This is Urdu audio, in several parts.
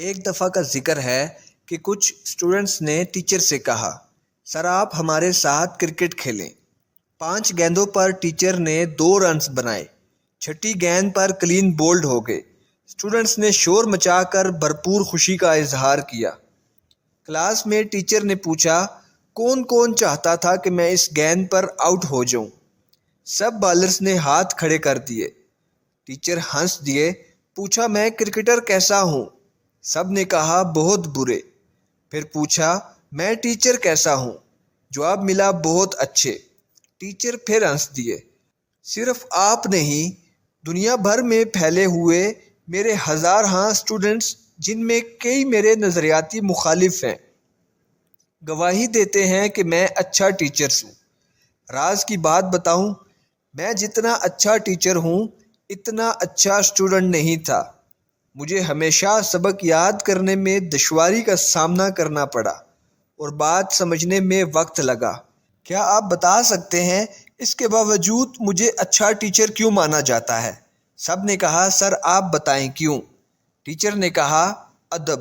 ایک دفعہ کا ذکر ہے کہ کچھ اسٹوڈنٹس نے ٹیچر سے کہا، سر آپ ہمارے ساتھ کرکٹ کھیلیں۔ 5 گیندوں پر ٹیچر نے 2 رنز بنائے، 6ٹھی گیند پر کلین بولڈ ہو گئے۔ اسٹوڈنٹس نے شور مچا کر بھرپور خوشی کا اظہار کیا۔ کلاس میں ٹیچر نے پوچھا، کون کون چاہتا تھا کہ میں اس گیند پر آؤٹ ہو جاؤں؟ سب بالرز نے ہاتھ کھڑے کر دیے۔ ٹیچر ہنس دیے، پوچھا میں کرکٹر کیسا ہوں؟ سب نے کہا بہت برے۔ پھر پوچھا میں ٹیچر کیسا ہوں؟ جواب ملا بہت اچھے۔ ٹیچر پھر ہنس دیے۔ صرف آپ نہیں، دنیا بھر میں پھیلے ہوئے میرے ہزارہا اسٹوڈنٹس جن میں کئی میرے نظریاتی مخالف ہیں، گواہی دیتے ہیں کہ میں اچھا ٹیچر ہوں۔ راز کی بات بتاؤں، میں جتنا اچھا ٹیچر ہوں اتنا اچھا اسٹوڈنٹ نہیں تھا۔ مجھے ہمیشہ سبق یاد کرنے میں دشواری کا سامنا کرنا پڑا اور بات سمجھنے میں وقت لگا۔ کیا آپ بتا سکتے ہیں اس کے باوجود مجھے اچھا ٹیچر کیوں مانا جاتا ہے؟ سب نے کہا سر آپ بتائیں کیوں؟ ٹیچر نے کہا ادب۔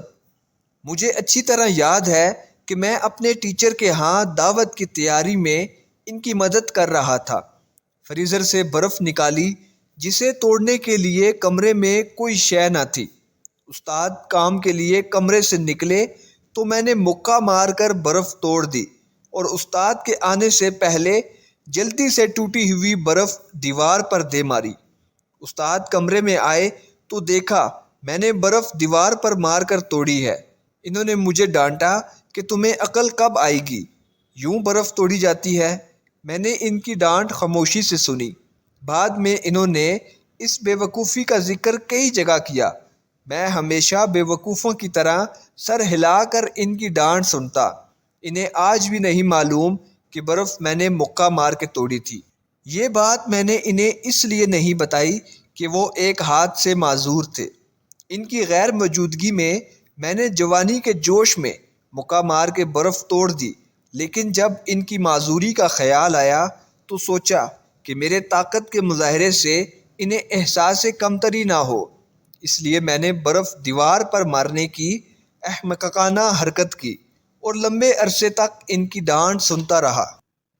مجھے اچھی طرح یاد ہے کہ میں اپنے ٹیچر کے ہاں دعوت کی تیاری میں ان کی مدد کر رہا تھا۔ فریزر سے برف نکالی جسے توڑنے کے لیے کمرے میں کوئی شے نہ تھی۔ استاد کام کے لیے کمرے سے نکلے تو میں نے مکہ مار کر برف توڑ دی اور استاد کے آنے سے پہلے جلدی سے ٹوٹی ہوئی برف دیوار پر دے ماری۔ استاد کمرے میں آئے تو دیکھا میں نے برف دیوار پر مار کر توڑی ہے۔ انہوں نے مجھے ڈانٹا کہ تمہیں عقل کب آئے گی، یوں برف توڑی جاتی ہے؟ میں نے ان کی ڈانٹ خاموشی سے سنی۔ بعد میں انہوں نے اس بے وقوفی کا ذکر کئی جگہ کیا۔ میں ہمیشہ بے وقوفوں کی طرح سر ہلا کر ان کی ڈانٹ سنتا۔ انہیں آج بھی نہیں معلوم کہ برف میں نے مکہ مار کے توڑی تھی۔ یہ بات میں نے انہیں اس لیے نہیں بتائی کہ وہ ایک ہاتھ سے معذور تھے۔ ان کی غیر موجودگی میں میں نے جوانی کے جوش میں مکہ مار کے برف توڑ دی، لیکن جب ان کی معذوری کا خیال آیا تو سوچا کہ میرے طاقت کے مظاہرے سے انہیں احساس کمتری نہ ہو، اس لیے میں نے برف دیوار پر مارنے کی احمقانہ حرکت کی اور لمبے عرصے تک ان کی ڈانٹ سنتا رہا۔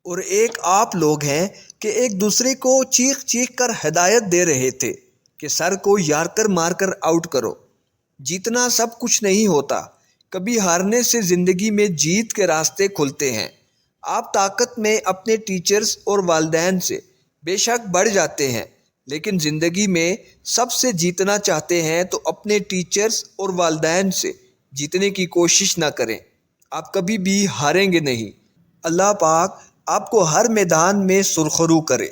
اور ایک آپ لوگ ہیں کہ ایک دوسرے کو چیخ چیخ کر ہدایت دے رہے تھے کہ سر کو یارکر مار کر آؤٹ کرو۔ جیتنا سب کچھ نہیں ہوتا، کبھی ہارنے سے زندگی میں جیت کے راستے کھلتے ہیں۔ آپ طاقت میں اپنے ٹیچرز اور والدین سے بے شک بڑھ جاتے ہیں، لیکن زندگی میں سب سے جیتنا چاہتے ہیں تو اپنے ٹیچرز اور والدین سے جیتنے کی کوشش نہ کریں، آپ کبھی بھی ہاریں گے نہیں۔ اللہ پاک آپ کو ہر میدان میں سرخرو کرے۔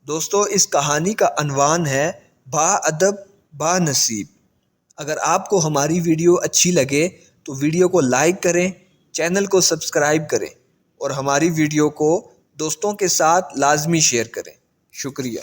دوستو، اس کہانی کا عنوان ہے با ادب با نصیب۔ اگر آپ کو ہماری ویڈیو اچھی لگے تو ویڈیو کو لائک کریں، چینل کو سبسکرائب کریں اور ہماری ویڈیو کو دوستوں کے ساتھ لازمی شیئر کریں۔ شکریہ۔